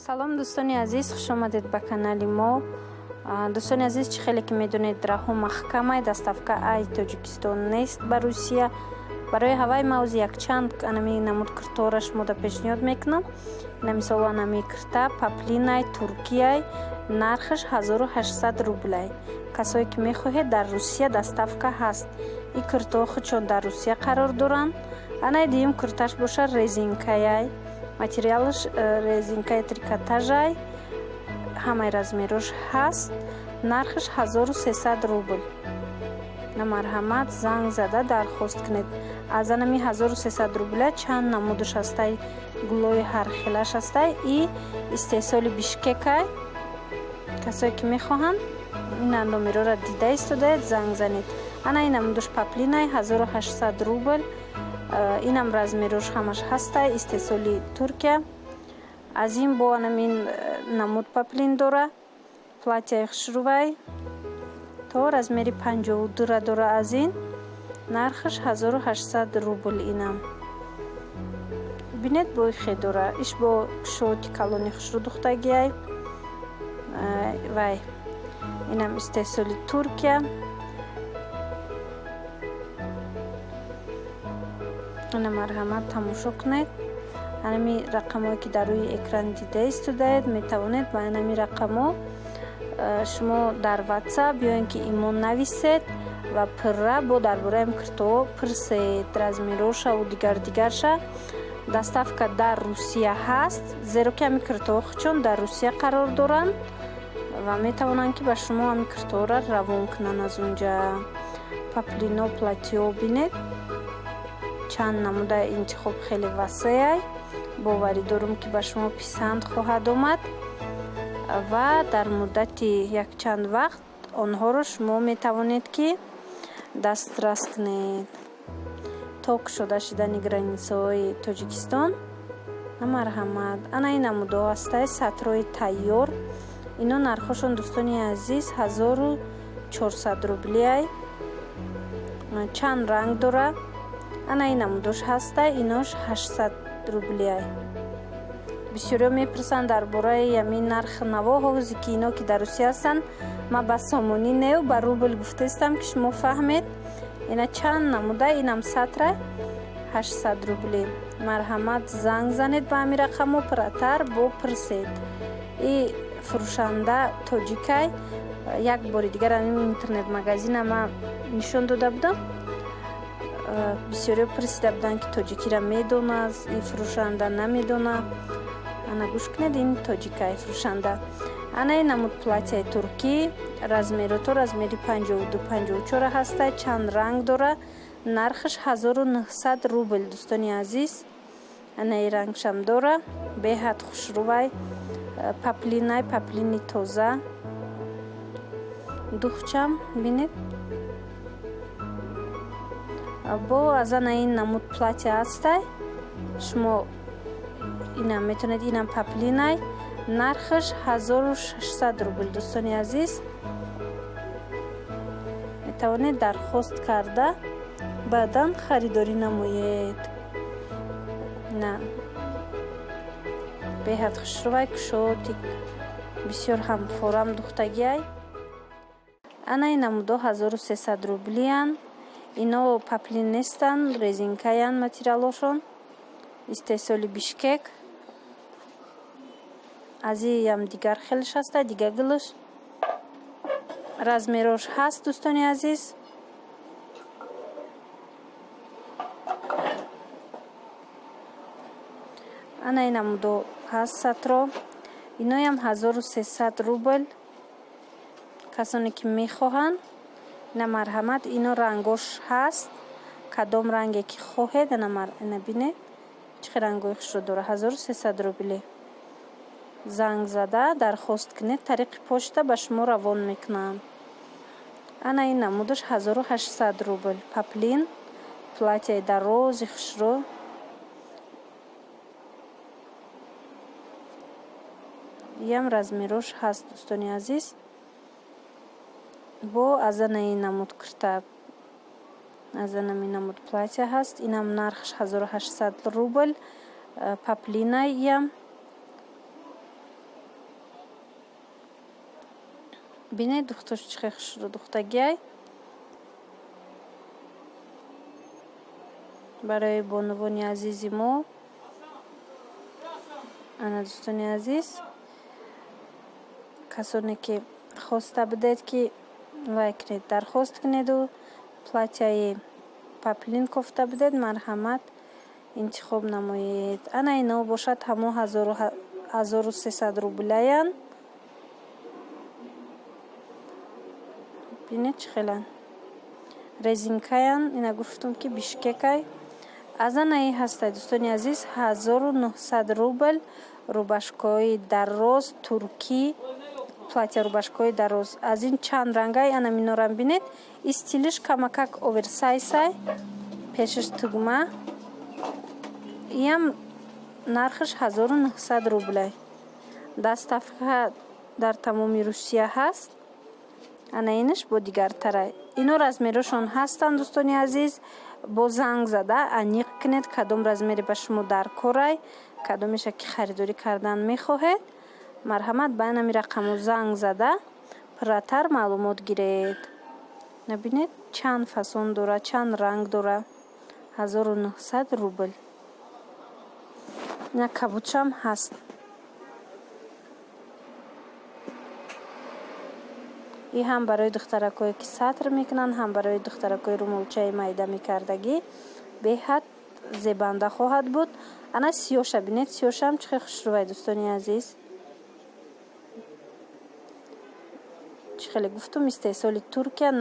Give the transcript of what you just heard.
سلام دوستان عزیز، خوش آمدید به کانال ما. دوستان عزیز، چه خیلی که میدونید درها محکمه دستافکه ای تاجیکستان نیست به روسیه. برای هوای موضوع یک چند انمی نمود کرتورش مده پیشنهاد میکنم. مثلا انمی کرتا پاپلینای ترکیه نرخش 1800 روبل. کسایی که میخواهید در روسیه دستافکه هست. این کرتا خودشون در روسیه قرار دارن. انای دیم کرتاش باشه رزینکای. материалش резинкаи трикотажай, ҳамаи размерош ҳаст. нархаш 1300 рубл. на марҳамат занг зада дархост кунед. аз анами 1300 рубля чанд намудаш ҳастай, гулои ҳархелаш ҳастай. и истеҳсоли бишкекай. касое ки мехоҳанд ин номероро дида истодаед, занг занед. ана ин намудаш паплинай 1800 рубл. اینم размерош ҳамаш ҳастай, истеҳсоли Туркия. аз ин бо анамин намуд паплин дора. платьяи хушрувай то размери 52 дора. аз ин нархаш 1800 рубл. инам бинед бо хе дора. иш бо кушоти калони хушру духтагиай. вай инам истеҳсоли Туркия. ана марҳамат тамошо кунед. анами рақамҳое ки дар рӯи экран дида истодаед, метавонед ба анами рақамҳо шумо дар WhatsApp ё ин ки имон нависед ва пурра бо дар бораи киртоҳо пурсед, размерашаву дигарша. доставка дар Русия ҳаст, зеро ки ами киртоҳо худшон дар Русия қарор доранд ва метавонанд ки ба шумо ами киртоҳоро равон кунанд. аз унҷа паплино, платьё бинед. чанд намуда интихоб хеле васеъ. боварӣ дорам ки ба шумо писанд хоҳад омад ва дар муддати якчанд вақт онҳоро шумо метавонед ки дастрас кунед то кушода шудани границаҳои Тоҷикистон. марҳамат. ана ин намудҳо ҳастай сатрои тайёр. ино нархошон дӯстони азиз 1400 рублиай. чанд ранг дора. ана ин намудош ҳастай, инош 800 рублиай. бисёриҳо мепурсанд дар бораи ҳамин нархи наво. ҳозир ки ино ки дар Русия ҳастанд, ман ба сомонӣ не ба рубл гуфтаистам ки шумо фаҳмед. ина чанд намуда, инам сатра 800 рубли. марҳамат, занг занед ба ҳамин рақамҳо, пурратар бо пурсед. и фурӯшанда тоҷикай. як бори дигар ҳамин интернет магазина ман нишон дода будам. бисёриҳо пурсида буданд ки тоҷикиро медонад, ин фурӯшанда намедона. ана гӯш кунед, ин тоҷикаи фурӯшанда. ана ин намуд платьяи туркӣ. размерото размери 52-54 ҳастай. чанд ранг дора. нархаш 1900 рубл. дӯстони азиз, ана ин рангшам дора. беҳад хушрувай. паплинай, паплини тоза. духчам бинед. бо аз ана ин намуд платья ҳастай. шумо инам метавонед, инам паплинай. нархаш 1600 рубл. дӯстони азиз, метавонед дархост карда баъдан харидорӣ намоед. на беҳад хушрувай, кушоти бисёр ҳам форам духтагиай. ана ин намудҳо 1300 рублиян. ино паплин нестанд, резинкаян материалошон. истеҳсоли Бишкек. аз ям дигар хелш ҳаста, дигар гулш. размерош ҳаст дӯстони азиз. ана ин намудо ҳаст сатро. иноям 1300 рубл. касоне ки мехоҳанд, ина марҳамат, ино рангош ҳаст. кадом ранге ки хоҳед, ана бинед чӣ рангои хушро дора. 1300 рубли. занг зада дархост кунед, тариқи почта ба шумо равон мекунанд. ана ин намудаш 1800 рубл. паплин, платьяи дарози хушро. ям размерош ҳаст дӯстони азиз. бо аз ана ин намуд курта, аз ана ин намуд платья ҳаст. инам нархш 1800 рубл. паплинаям бинед духташ чихе хушру духтагиай барои бонувони азизи мо. ана дӯстони азиз, касоне ки хоста будед ки вай кунед дархост кунеду платяи паплин кофта будед, марҳамат интихоб намоед. ана ино бошад ҳамо 1300 рублаян. бинед чӣ хелан резинкаян. ина гуфтум ки бишкекай. аз анаи ҳастай дӯстони азиз 1900 рубл рубашкаҳои дароз туркӣ, платья рубашкаҳои дароз. аз ин чанд рангай ана минорам бинед. стилиш камакак оверсайсай, пешиш тугма. иам нархиш 1900 рублай. доставка дар тамоми Русия ҳаст. ана инаш бо дигартарай. ино размерашон ҳастанд дӯстони азиз. бо занг зада аниқ кунед кадом размере ба шумо даркорай, кадомеша ки харидорӣ кардан мехоҳед. марҳамат ба нами рақаму занг зада пурратар маълумот гиред. набинед чанд фасон дора, чанд ранг дора. 1900 рубл. ина кабучам ҳаст. и ҳам барои духтаракое ки сатр мекунанд, ҳам барои духтаракои румолчаи майда мекардагӣ беҳад зебанда хоҳад буд. ана сиёша бинед, сиёшам чӣ хел хушрӯвай дӯстони азиз. чӣ хеле гуфтум истеҳсоли Туркия.